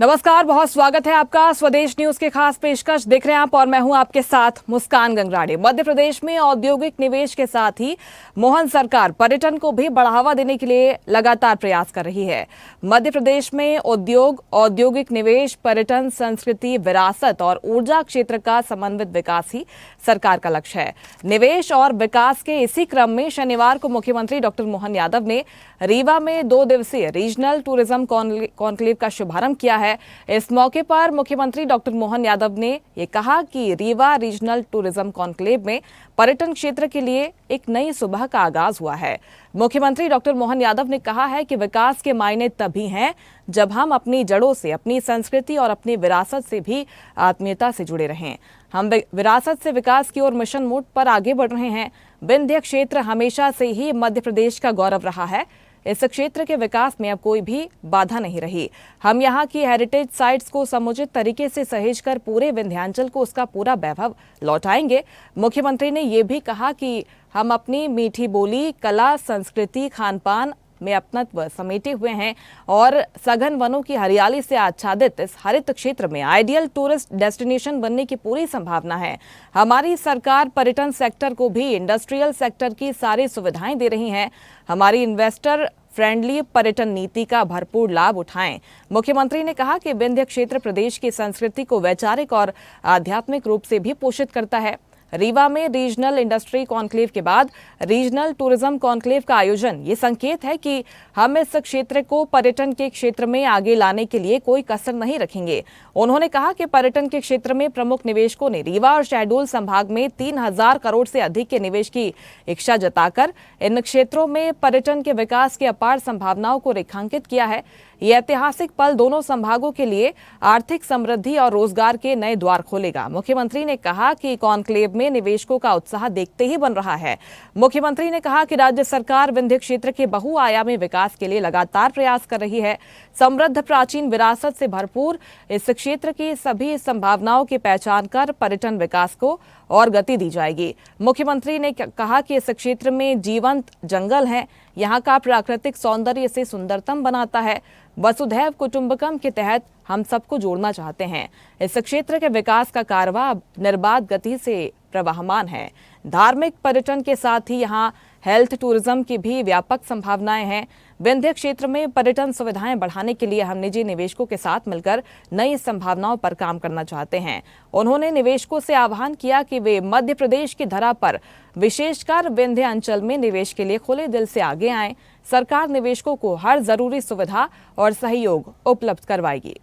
नमस्कार, बहुत स्वागत है आपका स्वदेश न्यूज के खास पेशकश देख रहे हैं आप और मैं हूं आपके साथ मुस्कान गंगराड़े। मध्य प्रदेश में औद्योगिक निवेश के साथ ही मोहन सरकार पर्यटन को भी बढ़ावा देने के लिए लगातार प्रयास कर रही है। मध्य प्रदेश में उद्योग, औद्योगिक निवेश, पर्यटन, संस्कृति, विरासत और ऊर्जा क्षेत्र का समन्वित विकास ही सरकार का लक्ष्य है। निवेश और विकास के इसी क्रम में शनिवार को मुख्यमंत्री डॉक्टर मोहन यादव ने रीवा में 2 दिवसीय रीजनल टूरिज्म कॉन्क्लेव का शुभारंभ किया है। इस मौके पर मुख्यमंत्री डॉक्टर मोहन यादव ने ये कहा कि रीवा रीजनल टूरिज्म कॉन्क्लेव में पर्यटन क्षेत्र के लिए एक नई सुबह का आगाज हुआ है। मुख्यमंत्री डॉक्टर मोहन यादव ने कहा है कि विकास के मायने तभी हैं जब हम अपनी जड़ों से, अपनी संस्कृति और अपनी विरासत से भी आत्मीयता से जुड़े रहें। हम विरासत से विकास की ओर मिशन मोड पर आगे बढ़ रहे हैं। विंध्य क्षेत्र हमेशा से ही मध्य प्रदेश का गौरव रहा है। इस क्षेत्र के विकास में अब कोई भी बाधा नहीं रही। हम यहाँ की हेरिटेज साइट्स को समुचित तरीके से सहेजकर पूरे विंध्याचल को उसका पूरा वैभव लौटाएंगे। मुख्यमंत्री ने ये भी कहा कि हम अपनी मीठी बोली, कला, संस्कृति, खान-पान में अपनत्व समेटे हुए हैं और सघन वनों की हरियाली से आच्छादित इस हरित क्षेत्र में आइडियल टूरिस्ट डेस्टिनेशन बनने की पूरी संभावना है। हमारी सरकार पर्यटन सेक्टर को भी इंडस्ट्रियल सेक्टर की सारी सुविधाएं दे रही है। हमारी इन्वेस्टर फ्रेंडली पर्यटन नीति का भरपूर लाभ उठाएं। मुख्यमंत्री ने कहा कि विंध्य क्षेत्र प्रदेश की संस्कृति को वैचारिक और आध्यात्मिक रूप से भी पोषित करता है। रीवा में रीजनल इंडस्ट्री कॉन्क्लेव के बाद रीजनल टूरिज्म कॉन्क्लेव का आयोजन ये संकेत है कि हम इस क्षेत्र को पर्यटन के क्षेत्र में आगे लाने के लिए कोई कसर नहीं रखेंगे। उन्होंने कहा कि पर्यटन के क्षेत्र में प्रमुख निवेशकों ने रीवा और शहडोल संभाग में 3000 करोड़ से अधिक के निवेश की इच्छा जताकर इन क्षेत्रों में पर्यटन के विकास की अपार संभावनाओं को रेखांकित किया है। ये ऐतिहासिक पल दोनों संभागों के लिए आर्थिक समृद्धि और रोजगार के नए द्वार खोलेगा। मुख्यमंत्री ने कहा कि कॉन्क्लेव में निवेशकों का उत्साह देखते ही बन रहा है। मुख्यमंत्री ने कहा कि राज्य सरकार विंध्य क्षेत्र के बहुआयामी विकास के लिए लगातार प्रयास कर रही है। समृद्ध प्राचीन विरासत से भरपूर इस क्षेत्र की सभी संभावनाओं की पहचान कर पर्यटन विकास को और गति दी जाएगी। मुख्यमंत्री ने कहा कि इस क्षेत्र में जीवंत जंगल हैं। यहाँ का प्राकृतिक सौंदर्य इसे सुंदरतम बनाता है। वसुधैव कुटुंबकम के तहत हम सबको जोड़ना चाहते हैं। इस क्षेत्र के विकास का कारवां निर्बाध गति से प्रवाहमान है। धार्मिक पर्यटन के साथ ही यहाँ हेल्थ टूरिज्म की भी व्यापक संभावनाएं हैं। विंध्य क्षेत्र में पर्यटन सुविधाएं बढ़ाने के लिए हम निजी निवेशकों के साथ मिलकर नई संभावनाओं पर काम करना चाहते हैं। उन्होंने निवेशकों से आह्वान किया कि वे मध्य प्रदेश की धरा पर विशेषकर विंध्य अंचल में निवेश के लिए खुले दिल से आगे आएं। सरकार निवेशकों को हर जरूरी सुविधा और सहयोग उपलब्ध करवाएगी।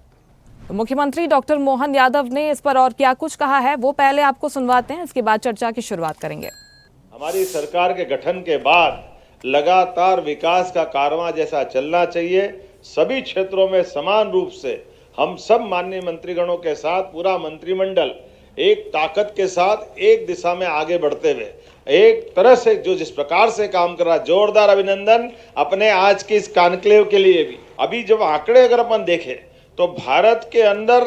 मुख्यमंत्री डॉक्टर मोहन यादव ने इस पर और क्या कुछ कहा है वो पहले आपको सुनवाते हैं, इसके बाद चर्चा की शुरुआत करेंगे। हमारी सरकार के गठन के बाद लगातार विकास का कारवां जैसा चलना चाहिए। सभी क्षेत्रों में समान रूप से हम सब माननीय मंत्रीगणों के साथ पूरा मंत्रिमंडल एक ताकत के साथ एक दिशा में आगे बढ़ते हुए एक तरह से जो जिस प्रकार से काम कर रहा, जोरदार अभिनंदन अपने आज के इस कॉन्क्लेव के लिए भी। अभी जब आंकड़े अगर अपन देखें तो भारत के अंदर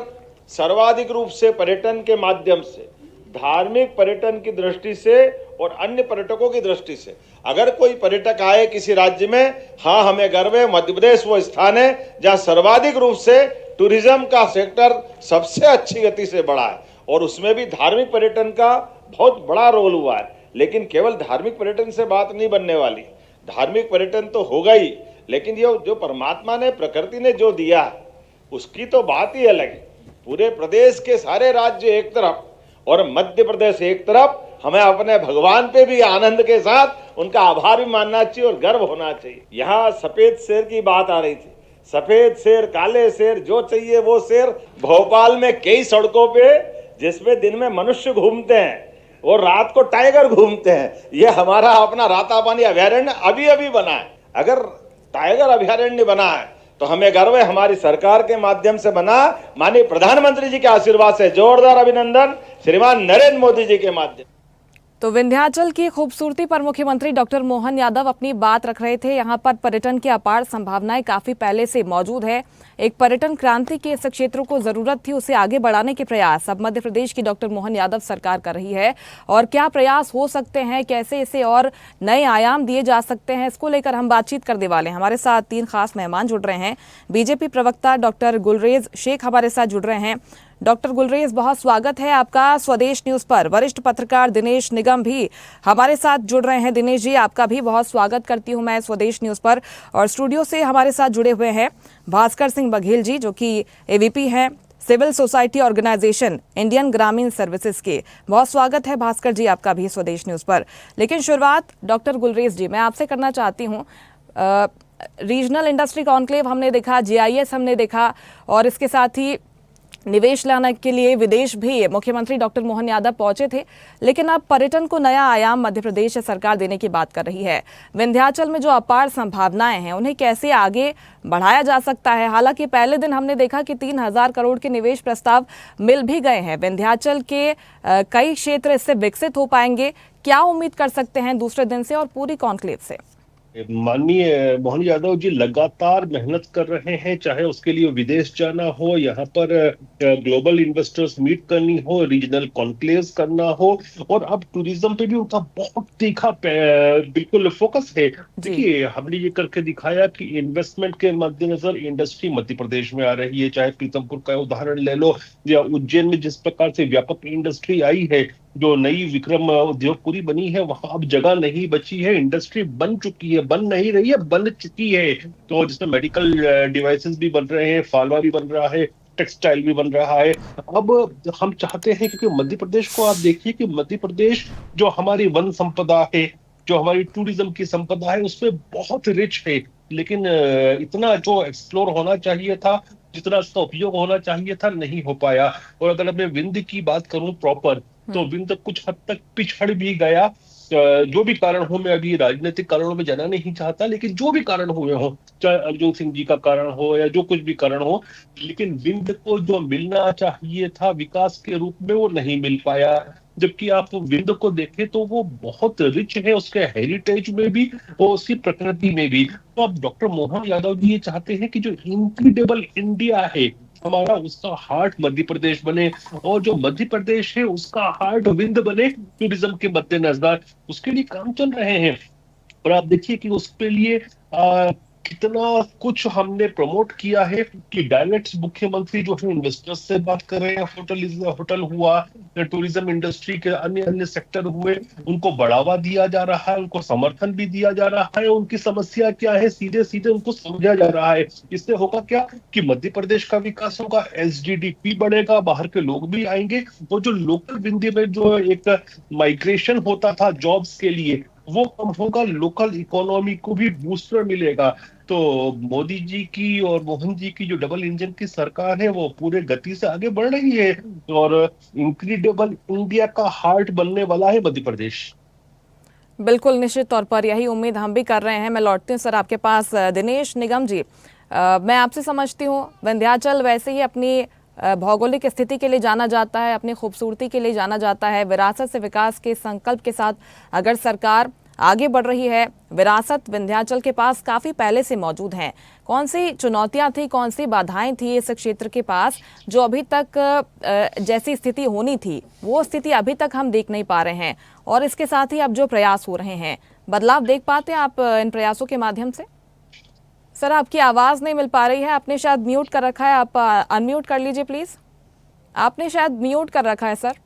सर्वाधिक रूप से पर्यटन के माध्यम से, धार्मिक पर्यटन की दृष्टि से और अन्य पर्यटकों की दृष्टि से अगर कोई पर्यटक आए किसी राज्य में, हाँ हमें गर्व है मध्य प्रदेश वो स्थान है जहां सर्वाधिक रूप से टूरिज्म का सेक्टर सबसे अच्छी गति से बढ़ा है और उसमें भी धार्मिक पर्यटन का बहुत बड़ा रोल हुआ है। लेकिन केवल धार्मिक पर्यटन से बात नहीं बनने वाली। धार्मिक पर्यटन तो होगा ही, लेकिन ये जो परमात्मा ने, प्रकृति ने जो दिया है उसकी तो बात ही अलग है। पूरे प्रदेश के सारे राज्य एक तरफ और मध्य प्रदेश एक तरफ, हमें अपने भगवान पे भी आनंद के साथ उनका आभार भी मानना चाहिए और गर्व होना चाहिए। यहाँ सफेद शेर की बात आ रही थी, सफेद शेर, काले शेर, जो चाहिए वो शेर। भोपाल में कई सड़कों पे जिसमें दिन में मनुष्य घूमते हैं और रात को टाइगर घूमते हैं। ये हमारा अपना रातापानी अभयारण्य अभी अभी बना है। अगर टाइगर अभयारण्य बना है तो हमें गर्व है, हमारी सरकार के माध्यम से बना, माननीय प्रधानमंत्री जी के आशीर्वाद से। जोरदार अभिनंदन श्रीमान नरेंद्र मोदी जी के माध्यम। तो विंध्याचल की खूबसूरती पर मुख्यमंत्री डॉक्टर मोहन यादव अपनी बात रख रहे थे। यहाँ पर पर्यटन की अपार संभावनाएं काफी पहले से मौजूद है। एक पर्यटन क्रांति के इस क्षेत्र को जरूरत थी, उसे आगे बढ़ाने के प्रयास अब मध्य प्रदेश की डॉक्टर मोहन यादव सरकार कर रही है। और क्या प्रयास हो सकते हैं, कैसे इसे और नए आयाम दिए जा सकते हैं, इसको लेकर हम बातचीत करने वाले हैं। हमारे साथ 3 खास मेहमान जुड़ रहे हैं। बीजेपी प्रवक्ता डॉक्टर गुलरेज शेख हमारे साथ जुड़ रहे हैं। डॉक्टर गुलरेज, बहुत स्वागत है आपका स्वदेश न्यूज पर। वरिष्ठ पत्रकार दिनेश निगम भी हमारे साथ जुड़ रहे हैं। दिनेश जी, आपका भी बहुत स्वागत करती हूं मैं स्वदेश न्यूज पर। और स्टूडियो से हमारे साथ जुड़े हुए हैं भास्कर सिंह बघेल जी, जो कि एवीपी हैं सिविल सोसाइटी ऑर्गेनाइजेशन इंडियन ग्रामीण सर्विसेज के। बहुत स्वागत है भास्कर जी आपका भी स्वदेश न्यूज पर। लेकिन शुरुआत डॉक्टर गुलरेज जी मैं आपसे करना चाहती हूँ। रीजनल इंडस्ट्री कॉन्क्लेव हमने देखा, GIS हमने देखा, और इसके साथ ही निवेश लाने के लिए विदेश भी मुख्यमंत्री डॉक्टर मोहन यादव पहुंचे थे। लेकिन अब पर्यटन को नया आयाम मध्य प्रदेश सरकार देने की बात कर रही है। विंध्याचल में जो अपार संभावनाएं हैं उन्हें कैसे आगे बढ़ाया जा सकता है। हालांकि पहले दिन हमने देखा कि 3000 करोड़ के निवेश प्रस्ताव मिल भी गए हैं। विंध्याचल के कई क्षेत्र इससे विकसित हो पाएंगे। क्या उम्मीद कर सकते हैं दूसरे दिन से और पूरी कॉन्क्लेव से? माननीय मोहन यादव जी लगातार मेहनत कर रहे हैं, चाहे उसके लिए विदेश जाना हो, यहाँ पर ग्लोबल इन्वेस्टर्स मीट करनी हो, रीजनल कॉन्क्लेव्स करना हो, और अब टूरिज्म पे भी उनका बहुत तीखा बिल्कुल फोकस है। देखिए, हमने ये करके दिखाया कि इन्वेस्टमेंट के मद्देनजर इंडस्ट्री मध्य प्रदेश में आ रही है। चाहे पीतमपुर का उदाहरण ले लो, या उज्जैन में जिस प्रकार से व्यापक इंडस्ट्री आई है, जो नई विक्रम उद्योगपुरी बनी है, वहां अब जगह नहीं बची है। इंडस्ट्री बन चुकी है, बन नहीं रही है, बन चुकी है। तो जिसमें मेडिकल डिवाइसेस भी बन रहे हैं, फार्मा भी बन रहा है, टेक्सटाइल भी बन रहा है। अब हम चाहते हैं, क्योंकि मध्य प्रदेश को आप देखिए कि मध्य प्रदेश जो हमारी वन संपदा है, जो हमारी टूरिज्म की संपदा है, उसमें बहुत रिच है। लेकिन इतना जो एक्सप्लोर होना चाहिए था, जितना इसका उपयोग होना चाहिए था, नहीं हो पाया। और अगर मैं विंध्य की बात करूं प्रॉपर, तो विंध्य कुछ हद तक पिछड़ भी गया। जो भी कारण हो, मैं अभी राजनीतिक कारणों में जाना नहीं चाहता, लेकिन जो भी कारण हुए हो, चाहे अर्जुन सिंह जी का कारण हो या जो कुछ भी कारण हो, लेकिन विंध्य को जो मिलना चाहिए था विकास के रूप में, वो नहीं मिल पाया। जबकि आप विंध्य को देखें तो वो बहुत रिच है, उसके हेरिटेज में भी और उसकी प्रकृति में भी। तो अब डॉक्टर मोहन यादव जी ये चाहते हैं कि जो इनक्रेडिबल इंडिया है हमारा, उसका हार्ट मध्य प्रदेश बने, और जो मध्य प्रदेश है उसका हार्ट विंध्य बने टूरिज्म के मद्देनजर। उसके लिए काम चल रहे हैं। और आप देखिए कि उसके लिए कितना कुछ हमने प्रमोट किया है कि डायरेक्ट मुख्यमंत्री जो है इन्वेस्टर्स से बात कर रहे हैं। होटल हुआ, टूरिज्म इंडस्ट्री के अन्य अन्य सेक्टर हुए, उनको बढ़ावा दिया जा रहा है, उनको समर्थन भी दिया जा रहा है। उनकी समस्या क्या है, सीधे सीधे उनको समझा जा रहा है। इससे होगा क्या कि मध्य प्रदेश का विकास होगा, SGDP बढ़ेगा, बाहर के लोग भी आएंगे, और जो लोकल विंध्य में जो एक माइग्रेशन होता था जॉब्स के लिए, वो कम होगा, लोकल इकोनॉमी को भी बूस्टर मिलेगा। तो मोदी जी की और मोहन जी की जो डबल इंजन की सरकार है, वो पूरे गति से आगे बढ़ रही है, और इनक्रेडिबल इंडिया का हार्ट बनने वाला है मध्य प्रदेश। बिल्कुल, निश्चित तौर पर यही उम्मीद हम भी कर रहे हैं। मैं लौटती हूँ सर आपके पास। दिनेश निगम जी, मैं आपसे समझती हूँ विंध्याचल वैसे ही अपनी भौगोलिक स्थिति के लिए जाना जाता है, अपनी खूबसूरती के लिए जाना जाता है। विरासत से विकास के संकल्प के साथ अगर सरकार आगे बढ़ रही है, विरासत विंध्याचल के पास काफ़ी पहले से मौजूद हैं। कौन सी चुनौतियां थी, कौन सी बाधाएं थी इस क्षेत्र के पास, जो अभी तक जैसी स्थिति होनी थी वो स्थिति अभी तक हम देख नहीं पा रहे हैं? और इसके साथ ही अब जो प्रयास हो रहे हैं, बदलाव देख पाते हैं आप इन प्रयासों के माध्यम से? सर, आपकी आवाज़ नहीं मिल पा रही है, आपने शायद म्यूट कर रखा है। आप अनम्यूट कर लीजिए प्लीज़। आपने शायद म्यूट कर रखा है सर।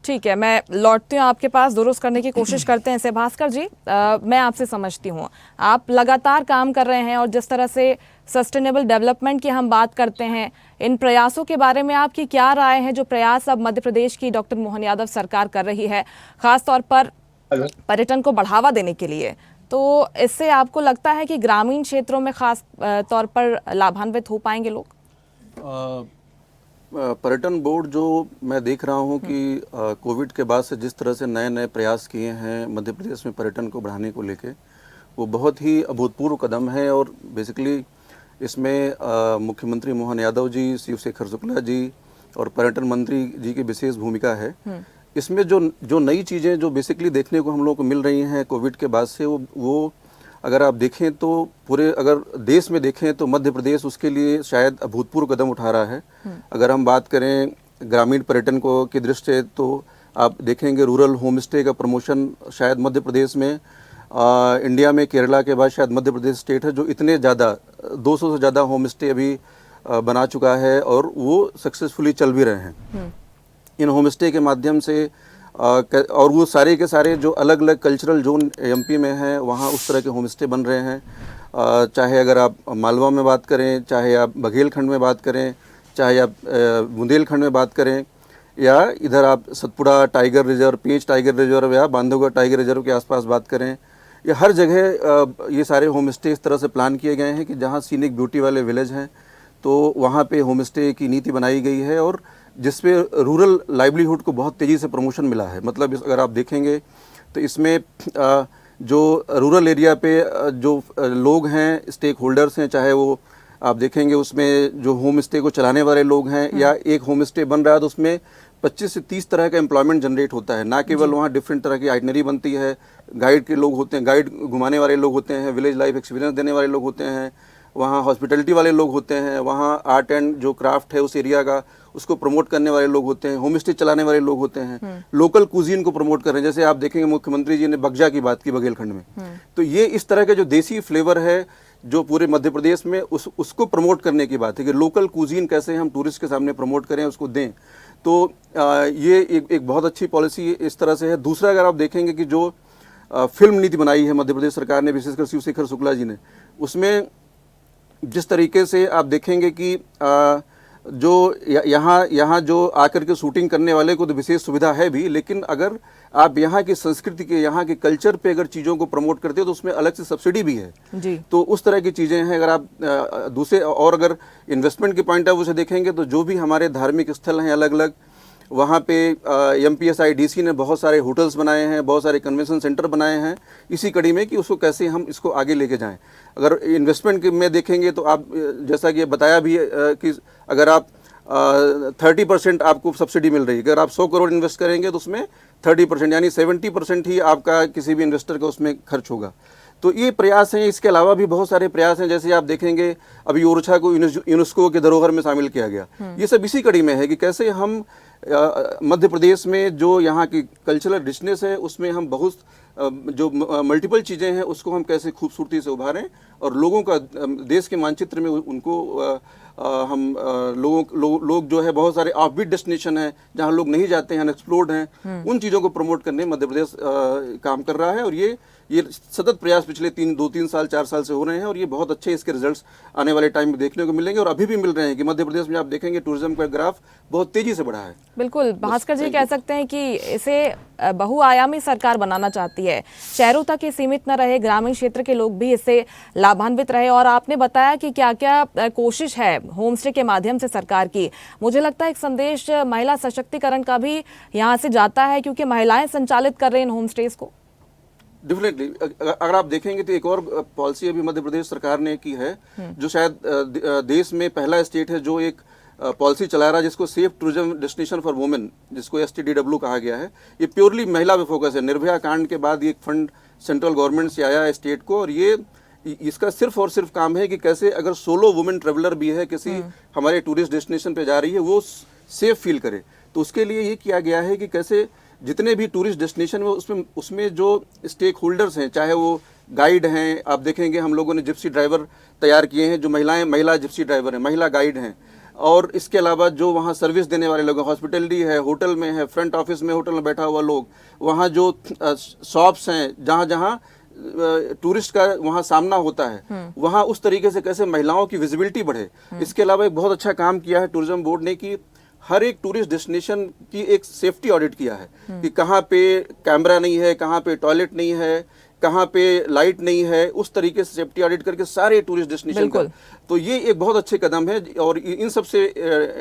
ठीक है, मैं लौटती हूँ आपके पास, दुरुस्त करने की कोशिश करते हैं इसे। भास्कर जी, मैं आपसे समझती हूँ, आप लगातार काम कर रहे हैं, और जिस तरह से सस्टेनेबल डेवलपमेंट की हम बात करते हैं, इन प्रयासों के बारे में आपकी क्या राय है, जो प्रयास अब मध्य प्रदेश की डॉक्टर मोहन यादव सरकार कर रही है, खासतौर पर पर्यटन को बढ़ावा देने के लिए? तो इससे आपको लगता है कि ग्रामीण क्षेत्रों में खास तौर पर लाभान्वित हो पाएंगे लोग? पर्यटन बोर्ड जो मैं देख रहा हूँ कि कोविड के बाद से जिस तरह से नए नए प्रयास किए हैं मध्य प्रदेश में पर्यटन को बढ़ाने को लेके, वो बहुत ही अभूतपूर्व कदम है। और बेसिकली इसमें मुख्यमंत्री मोहन यादव जी, शिव शेखर शुक्ला जी और पर्यटन मंत्री जी की विशेष भूमिका है। इसमें जो जो नई चीज़ें जो बेसिकली देखने को हम लोग को मिल रही हैं कोविड के बाद से, वो अगर आप देखें तो पूरे अगर देश में देखें तो मध्य प्रदेश उसके लिए शायद अभूतपूर्व कदम उठा रहा है। अगर हम बात करें ग्रामीण पर्यटन को की दृष्टि से, तो आप देखेंगे रूरल होम स्टे का प्रमोशन शायद मध्य प्रदेश में इंडिया में केरला के बाद शायद मध्य प्रदेश स्टेट है जो इतने ज़्यादा 200 से ज़्यादा होम स्टे अभी बना चुका है और वो सक्सेसफुली चल भी रहे हैं। इन होम स्टे के माध्यम से और वो सारे के सारे जो अलग अलग कल्चरल जोन एमपी में हैं वहाँ उस तरह के होम स्टे बन रहे हैं। चाहे अगर आप मालवा में बात करें, चाहे आप बघेलखंड में बात करें, चाहे आप बुंदेलखंड में बात करें, या इधर आप सतपुड़ा टाइगर रिजर्व, पेंच टाइगर रिजर्व या बांधवगढ़ टाइगर रिजर्व के आसपास बात करें, या हर जगह ये सारे होम स्टे इस तरह से प्लान किए गए हैं कि जहाँ सीनिक ब्यूटी वाले विलेज हैं तो वहाँ पे होम स्टे की नीति बनाई गई है और जिसपे रूरल लाइवलीहुड को बहुत तेज़ी से प्रमोशन मिला है। मतलब अगर आप देखेंगे तो इसमें जो रूरल एरिया पे जो लोग हैं, स्टेक होल्डर्स हैं, चाहे वो आप देखेंगे उसमें जो होम स्टे को चलाने वाले लोग हैं, या एक होम स्टे बन रहा है तो उसमें 25 से 30 तरह का एम्प्लॉयमेंट जनरेट होता है। ना केवल वहाँ डिफरेंट तरह की आइटनरी बनती है, गाइड के लोग होते हैं, गाइड घुमाने वाले लोग होते हैं, विलेज लाइफ एक्सपीरियंस देने वाले लोग होते हैं, वहाँ हॉस्पिटलिटी वाले लोग होते हैं, वहाँ आर्ट एंड जो क्राफ्ट है उस एरिया का उसको प्रमोट करने वाले लोग होते हैं, होम स्टे चलाने वाले लोग होते हैं, लोकल कुजीन को प्रमोट कर रहे हैं। जैसे आप देखेंगे मुख्यमंत्री जी ने बगजा की बात की बघेलखंड में, तो ये इस तरह के जो देसी फ्लेवर है जो पूरे मध्य प्रदेश में उसको प्रमोट करने की बात है कि लोकल कुजीन कैसे हम टूरिस्ट के सामने प्रमोट करें, उसको दें। तो ये एक बहुत अच्छी पॉलिसी इस तरह से है। दूसरा, अगर आप देखेंगे कि जो फिल्म नीति बनाई है मध्य प्रदेश सरकार ने, विशेषकर शिवशेखर शुक्ला जी ने, उसमें जिस तरीके से आप देखेंगे कि जो यहाँ जो आकर के शूटिंग करने वाले को तो विशेष सुविधा है भी, लेकिन अगर आप यहाँ की संस्कृति के, यहाँ के कल्चर पे अगर चीज़ों को प्रमोट करते हो तो उसमें अलग से सब्सिडी भी है जी। तो उस तरह की चीज़ें हैं। अगर आप दूसरे और अगर इन्वेस्टमेंट के पॉइंट ऑफ व्यू से देखेंगे तो जो भी हमारे धार्मिक स्थल हैं अलग अलग, वहाँ पे MPSIDC ने बहुत सारे होटल्स बनाए हैं, बहुत सारे कन्वेंशन सेंटर बनाए हैं इसी कड़ी में कि उसको कैसे हम इसको आगे लेके जाएं। अगर इन्वेस्टमेंट में देखेंगे तो आप जैसा कि बताया भी कि अगर आप 30% आपको सब्सिडी मिल रही है। अगर आप 100 करोड़ इन्वेस्ट करेंगे तो उसमें 30% यानी 70% ही आपका किसी भी इन्वेस्टर का उसमें खर्च होगा। तो ये प्रयास हैं। इसके अलावा भी बहुत सारे प्रयास हैं, जैसे आप देखेंगे अभी ओरछा को यूनेस्को के धरोहर में शामिल किया गया। ये सब इसी कड़ी में है कि कैसे हम मध्य प्रदेश में जो यहाँ की कल्चरल रिचनेस है उसमें हम बहुत जो मल्टीपल चीज़ें हैं उसको हम कैसे खूबसूरती से उभारें और लोगों का देश के मानचित्र में उनको हम लोग जो है बहुत सारे ऑफबीट डेस्टिनेशन हैं जहाँ लोग नहीं जाते हैं, अनएक्सप्लोर्ड हैं, उन चीज़ों को प्रमोट करने मध्य प्रदेश काम कर रहा है। और ये सतत प्रयास पिछले 2-3 साल 4 साल से हो रहे हैं और ये बहुत अच्छे इसके रिजल्ट्स आने वाले टाइम में देखने को मिलेंगे और अभी भी मिल रहे हैं कि मध्य प्रदेश में आप देखेंगे टूरिज्म का ग्राफ बहुत तेजी से बढ़ा है। बिल्कुल, भास्कर जी कह सकते हैं कि इसे बहुआयामी सरकार बनाना चाहती है, शहरों तक ये सीमित न रहे, ग्रामीण क्षेत्र के लोग भी इससे लाभान्वित रहे। और आपने बताया कि क्या क्या कोशिश है होम स्टे के माध्यम से सरकार की। मुझे लगता है एक संदेश महिला सशक्तिकरण का भी यहाँ से जाता है क्योंकि महिलाएं संचालित कर रही हैं होम स्टेज को। डेफिनेटली अगर आप देखेंगे तो एक और पॉलिसी अभी मध्य प्रदेश सरकार ने की है जो शायद देश में पहला स्टेट है जो एक पॉलिसी चला रहा है जिसको safe tourism destination for women, जिसको STDW कहा गया है। ये प्योरली महिला पे फोकस है। निर्भया कांड के बाद ये एक फंड सेंट्रल गवर्नमेंट से आया है स्टेट को और ये इसका सिर्फ और सिर्फ काम है कि कैसे अगर सोलो वुमेन ट्रेवलर भी है किसी हमारे टूरिस्ट डेस्टिनेशन पे जा रही है वो सेफ फील करे। तो उसके लिए ये किया गया है कि कैसे जितने भी टूरिस्ट डेस्टिनेशन में उसमें जो स्टेक होल्डर्स हैं, चाहे वो गाइड हैं, आप देखेंगे हम लोगों ने जिप्सी ड्राइवर तैयार किए हैं जो महिला जिप्सी ड्राइवर हैं, महिला गाइड हैं, और इसके अलावा जो वहाँ सर्विस देने वाले लोग हैं, हॉस्पिटलिटी है, होटल में है, फ्रंट ऑफिस में होटल में बैठा हुआ लोग, वहाँ जो शॉप्स हैं जहाँ जहाँ टूरिस्ट का वहाँ सामना होता है वहाँ उस तरीके से कैसे महिलाओं की विजिबिलिटी बढ़े। इसके अलावा एक बहुत अच्छा काम किया है टूरिज्म बोर्ड ने कि हर एक टूरिस्ट डेस्टिनेशन की एक सेफ्टी ऑडिट किया है कि कहाँ पे कैमरा नहीं है, कहाँ पे टॉयलेट नहीं है, कहाँ पे लाइट नहीं है, उस तरीके से सेफ्टी ऑडिट करके सारे टूरिस्ट डेस्टिनेशन का। तो ये एक बहुत अच्छे कदम है और इन सब से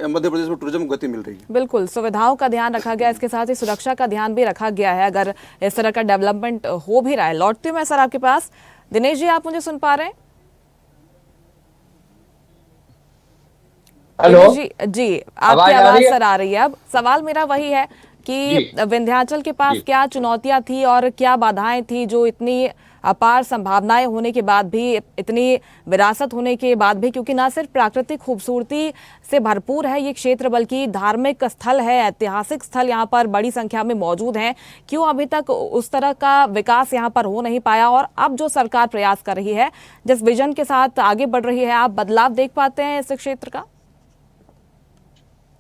मध्य प्रदेश में टूरिज्म को गति मिल रही है। बिल्कुल, सुविधाओं का ध्यान रखा गया, इसके साथ ही सुरक्षा का ध्यान भी रखा गया है अगर इस तरह का डेवलपमेंट हो भी रहा है। लौटती हूँ मैं सर आपके पास। दिनेश जी, आप मुझे सुन पा रहे हैं? हेलो जी, आपकी आवाज सर आ रही है। अब सवाल मेरा वही है कि विंध्याचल के पास क्या चुनौतियां थी और क्या बाधाएं थी जो इतनी अपार संभावनाएं होने के बाद भी, इतनी विरासत होने के बाद भी, क्योंकि ना सिर्फ प्राकृतिक खूबसूरती से भरपूर है ये क्षेत्र बल्कि धार्मिक स्थल है, ऐतिहासिक स्थल यहाँ पर बड़ी संख्या में मौजूद हैं, क्यों अभी तक उस तरह का विकास यहाँ पर हो नहीं पाया? और अब जो सरकार प्रयास कर रही है, जिस विजन के साथ आगे बढ़ रही है, आप बदलाव देख पाते हैं इस क्षेत्र का?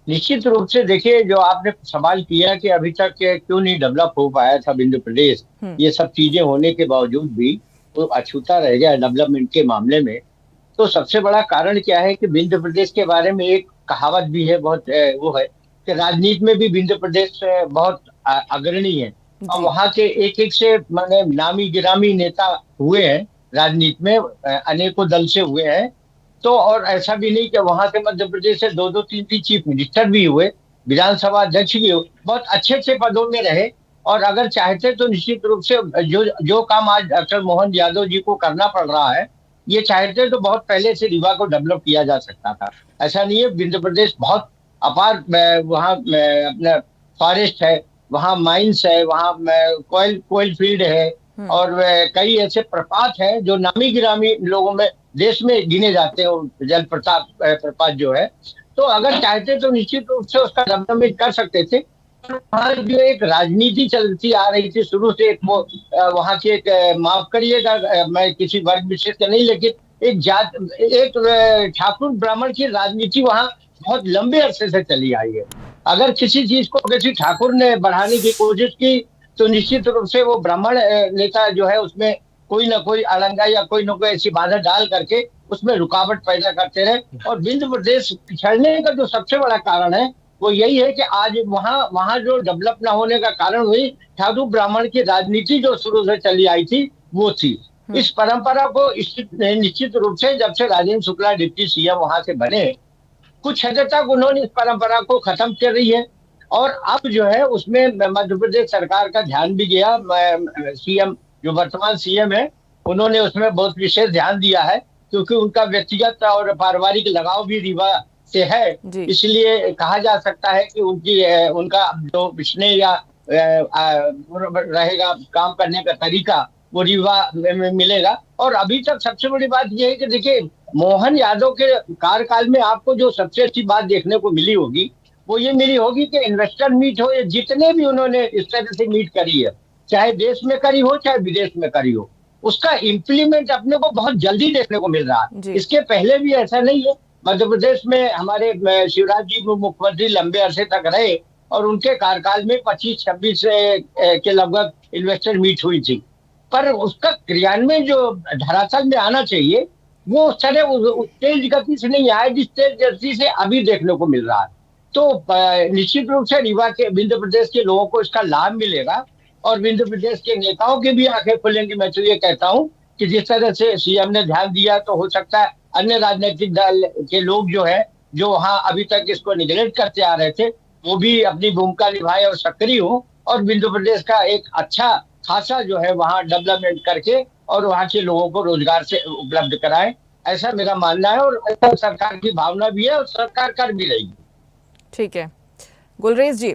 निश्चित रूप से देखिए, जो आपने सवाल किया कि अभी तक क्यों नहीं डेवलप हो पाया था विंध्य प्रदेश, ये सब चीजें होने के बावजूद भी तो अछूता रह गया डेवलपमेंट के मामले में। तो सबसे बड़ा कारण क्या है कि विंध्य प्रदेश के बारे में एक कहावत भी है, बहुत वो है कि राजनीति में भी विंध्य प्रदेश बहुत अग्रणी है और वहाँ के एक एक से माने नामी गिरामी नेता हुए हैं राजनीति में, अनेकों दल से हुए हैं। तो और ऐसा भी नहीं कि वहां से मध्य प्रदेश से दो दो तीन तीन चीफ मिनिस्टर भी हुए, विधानसभा अध्यक्ष भी हुए, बहुत अच्छे अच्छे पदों में रहे। और अगर चाहते तो निश्चित रूप से जो काम आज डॉक्टर मोहन यादव जी को करना पड़ रहा है, ये चाहते तो बहुत पहले से रीवा को डेवलप किया जा सकता था। ऐसा नहीं है, विंध्य प्रदेश बहुत अपार, वहाँ अपना फॉरेस्ट है, वहाँ माइंस है, वहाँ कोयल फील्ड है और कई ऐसे प्रपात हैं जो नामी गिरामी लोगों में देश में गिने जाते हैं, जल प्रपात जो है। तो अगर चाहते तो निश्चित रूप से उसका डेवलपमेंट कर सकते थे। वहाँ जो एक राजनीति चलती आ रही थी शुरू से, एक वो वहाँ की एक माफ करिएगा मैं किसी वर्ग विशेष का नहीं, लेकिन एक ठाकुर ब्राह्मण की राजनीति वहाँ बहुत लंबे अरसे से चली आई है। अगर किसी चीज को किसी ठाकुर ने बढ़ाने की कोशिश की तो निश्चित रूप से वो ब्राह्मण नेता जो है उसमें कोई ना कोई अड़ंगा या कोई ना कोई ऐसी बाधा डाल करके उसमें रुकावट पैदा करते रहे। और विंध्य प्रदेश पिछड़ने का जो सबसे बड़ा कारण है वो यही है कि आज वहाँ जो डेवलप ना होने का कारण हुई ठाकुर ब्राह्मण की राजनीति जो शुरू से चली आई थी वो थी। इस परंपरा को निश्चित रूप से जब से राजेंद्र शुक्ला डिप्टी सीएम वहां से बने, कुछ हद तक उन्होंने इस परंपरा को खत्म कर रही है। और अब जो है उसमें मध्य प्रदेश सरकार का ध्यान भी गया, सीएम जो वर्तमान सीएम है उन्होंने उसमें बहुत विशेष ध्यान दिया है, क्योंकि उनका व्यक्तिगत और पारिवारिक लगाव भी रीवा से है। इसलिए कहा जा सकता है कि उनका जो स्नेह या रहेगा काम करने का तरीका वो रीवा में मिलेगा। और अभी तक सबसे बड़ी बात यह है कि देखिए, मोहन यादव के कार्यकाल में आपको जो सबसे अच्छी बात देखने को मिली होगी वो ये मिली होगी कि इन्वेस्टर मीट हो, या जितने भी उन्होंने इस तरह से मीट करी है, चाहे देश में करी हो चाहे विदेश में करी हो, उसका इम्प्लीमेंट अपने को बहुत जल्दी देखने को मिल रहा है। इसके पहले भी ऐसा नहीं है। मध्य प्रदेश में हमारे शिवराज जी मुख्यमंत्री लंबे अरसे तक रहे और उनके कार्यकाल में 25-26 के लगभग इन्वेस्टर मीट हुई थी, पर उसका क्रियान्वयन जो धरातल में आना चाहिए वो उस तरह तेज गति से नहीं आया जिस तेज गति से अभी देखने को मिल रहा है। तो निश्चित रूप से रीवा के विंध्य प्रदेश के लोगों को इसका लाभ मिलेगा और विंध्य प्रदेश के नेताओं की भी आंखें खुलेंगी। मैं तो ये कहता हूँ कि जिस तरह से सीएम ने ध्यान दिया तो हो सकता है अन्य राजनीतिक दल के लोग जो है, जो वहाँ अभी तक इसको निगलेक्ट करते आ रहे थे, वो भी अपनी भूमिका निभाए और सक्रिय हो और विंध्य प्रदेश का एक अच्छा खासा जो है वहाँ डेवलपमेंट करके और वहाँ के लोगों को रोजगार से उपलब्ध कराए। ऐसा मेरा मानना है और ऐसा सरकार की भावना भी है और सरकार कर भी रही है। ठीक है गुलरेज जी,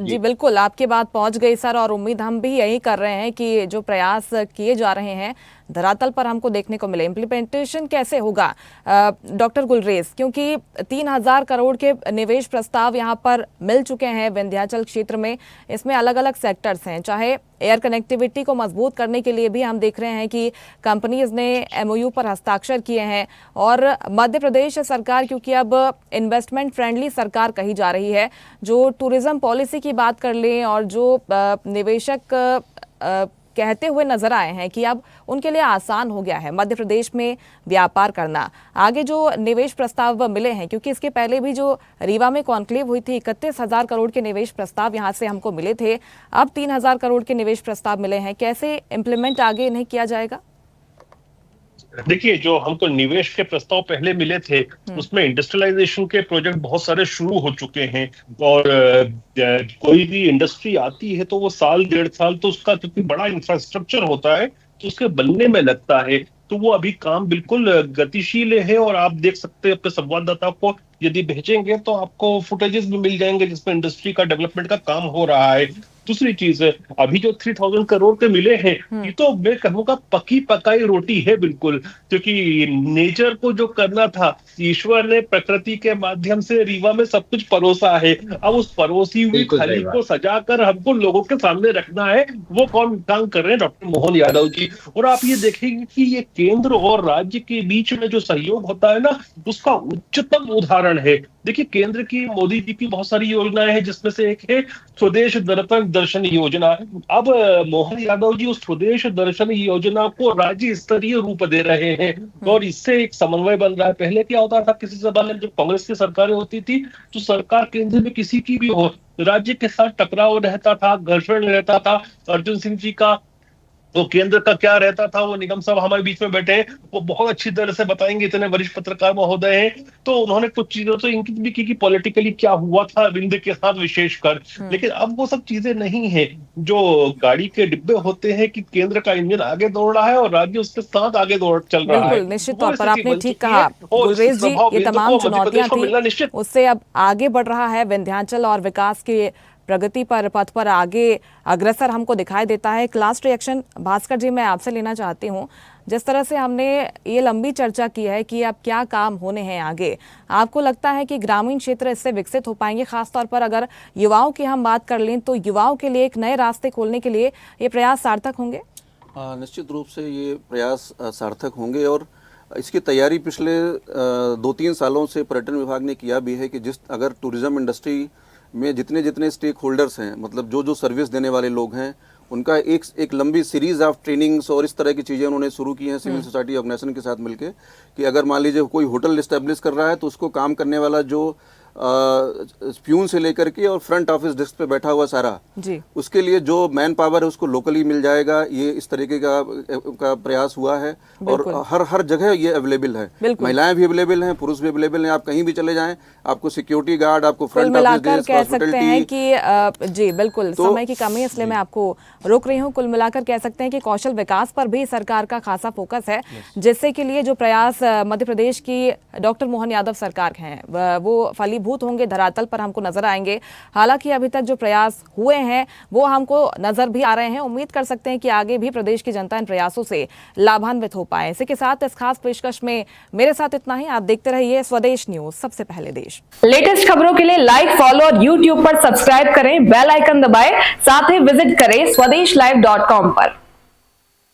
जी बिल्कुल आपकी बात पहुंच गई सर, और उम्मीद हम भी यही कर रहे हैं कि जो प्रयास किए जा रहे हैं धरातल पर हमको देखने को मिले। इम्प्लीमेंटेशन कैसे होगा डॉक्टर गुलरेज, क्योंकि 3000 करोड़ के निवेश प्रस्ताव यहाँ पर मिल चुके हैं विंध्याचल क्षेत्र में। इसमें अलग अलग सेक्टर्स हैं, चाहे एयर कनेक्टिविटी को मजबूत करने के लिए भी हम देख रहे हैं कि कंपनीज ने एमओयू पर हस्ताक्षर किए हैं, और मध्य प्रदेश सरकार क्योंकि अब इन्वेस्टमेंट फ्रेंडली सरकार कही जा रही है, जो टूरिज्म पॉलिसी की बात कर लें और जो निवेशक कहते हुए नजर आए हैं कि अब उनके लिए आसान हो गया है मध्य प्रदेश में व्यापार करना। आगे जो निवेश प्रस्ताव मिले हैं, क्योंकि इसके पहले भी जो रीवा में कॉन्क्लेव हुई थी 31,000 करोड़ के निवेश प्रस्ताव यहां से हमको मिले थे, अब 3,000 करोड़ के निवेश प्रस्ताव मिले हैं, कैसे इम्प्लीमेंट आगे इन्हें किया जाएगा? देखिए, जो हमको निवेश के प्रस्ताव पहले मिले थे उसमें इंडस्ट्रियलाइजेशन के प्रोजेक्ट बहुत सारे शुरू हो चुके हैं, और कोई भी इंडस्ट्री आती है तो वो साल 1.5 साल तो उसका क्योंकि बड़ा इंफ्रास्ट्रक्चर होता है तो उसके बनने में लगता है, तो वो अभी काम बिल्कुल गतिशील है। और आप देख सकते हैं अपने संवाददाता को यदि भेजेंगे तो आपको फुटेजेस भी मिल जाएंगे जिसमें इंडस्ट्री का डेवलपमेंट का काम हो रहा है। दूसरी चीज है, अभी जो 3000 करोड़ के मिले हैं, ये तो मैं कहूँगा पकी पकाई रोटी है बिल्कुल, क्योंकि नेचर को जो करना था, ईश्वर ने प्रकृति के माध्यम से रीवा में सब कुछ परोसा है। अब उस परोसी हुई बिल्कुल सही थाली बात। को सजाकर हमको लोगों के सामने रखना है, वो कौन काम कर रहे हैं? डॉक्टर मोहन यादव जी। और आप ये देखेंगे कि ये केंद्र और राज्य के बीच में जो सहयोग होता है ना, उसका उच्चतम उदाहरण है। देखिए, केंद्र की मोदी जी की बहुत सारी योजनाएं हैं, जिसमें से एक है स्वदेश दर्शन योजना। अब मोहन यादव जी उस स्वदेश दर्शन योजना को राज्य स्तरीय रूप दे रहे हैं और इससे एक समन्वय बन रहा है। पहले क्या होता था, किसी जमाने में जब कांग्रेस की सरकारें होती थी तो सरकार केंद्र में किसी की भी हो, राज्य के साथ टकराव रहता था, घर्षण रहता था। अर्जुन सिंह जी का वो केंद्र का क्या रहता था, वो निगम साहब हमारे बीच में बैठे हैं, वो बहुत अच्छी तरह से बताएंगे, इतने वरिष्ठ पत्रकार महोदय हैं। तो उन्होंने कुछ चीजों से इंगित भी की कि पॉलिटिकली क्या हुआ था विंध्य के साथ विशेषकर। लेकिन अब वो सब चीजें नहीं है। जो गाड़ी के डिब्बे होते हैं कि केंद्र का इंजन आगे दौड़ रहा है और राज्य उसके साथ आगे दौड़ चल रहा है। बिल्कुल, निश्चित वो तौर पर स्थिति आपने बन ठीक चुकी कहा है और गुलरेज इसका जी, प्रभाव ये विंध्य तमाम को, मध्य प्रदेश चुनौतियां को मिलना थी, निश्चित। उससे अब आगे बढ़ रहा है विंध्याचल और विकास के प्रगति पर, पथ पर आगे अग्रसर हमको दिखाई देता है। एक लास्ट रिएक्शन भास्कर जी मैं आपसे लेना चाहती हूँ। जिस तरह से हमने ये लंबी चर्चा की है कि अब क्या काम होने हैं आगे, आपको लगता है कि ग्रामीण क्षेत्र इससे विकसित हो पाएंगे? खासतौर पर अगर युवाओं की हम बात कर लें तो युवाओं के लिए एक नए रास्ते खोलने के लिए ये प्रयास सार्थक होंगे? निश्चित रूप से ये प्रयास सार्थक होंगे और इसकी तैयारी पिछले 2-3 सालों से पर्यटन विभाग ने किया भी है कि अगर टूरिज्म इंडस्ट्री में जितने जितने स्टेक होल्डर्स हैं, मतलब जो जो सर्विस देने वाले लोग हैं, उनका एक लंबी सीरीज ऑफ ट्रेनिंग्स और इस तरह की चीज़ें उन्होंने शुरू की हैं सिविल सोसाइटी ऑर्गेनाइजेशन के साथ मिलके, कि अगर मान लीजिए कोई होटल इस्टेब्लिश कर रहा है तो उसको काम करने वाला जो प्यून से लेकर के और फ्रंट ऑफिस डेस्क पे बैठा हुआ सारा जी, उसके लिए जो मैन पावर है उसको लोकली मिल जाएगा। ये इस तरीके का प्रयास हुआ है और हर जगह ये अवेलेबल है। महिलाएं भी अवेलेबल हैं, पुरुष भी अवेलेबल हैं। आप कहीं भी चले जाएं, आपको सिक्योरिटी गार्ड, आपको फ्रंट ऑफिस डेस्क, कह सकते हैं कि जी बिल्कुल, तो समय की कमी है इसलिए मैं आपको रोक रही हूँ। कुल मिलाकर कह सकते हैं कि कौशल विकास पर भी सरकार का खासा फोकस है, जिससे के लिए जो प्रयास मध्य प्रदेश की डॉक्टर मोहन यादव सरकार हैं वो फलीभूत होंगे, धरातल पर हमको नजर आएंगे। हालांकि अभी तक जो प्रयास हुए हैं वो हमको नजर भी आ रहे हैं। उम्मीद कर सकते हैं कि आगे भी प्रदेश की जनता इन प्रयासों से लाभान्वित हो पाए। इसी के साथ इस खास पेशकश में मेरे साथ इतना ही। आप देखते रहिए स्वदेश न्यूज, सबसे पहले देश। लेटेस्ट खबरों के लिए लाइक, फॉलो और यूट्यूब पर सब्सक्राइब करें, बेल आइकन दबाएं, साथ ही विजिट करें swedeshlive.com पर।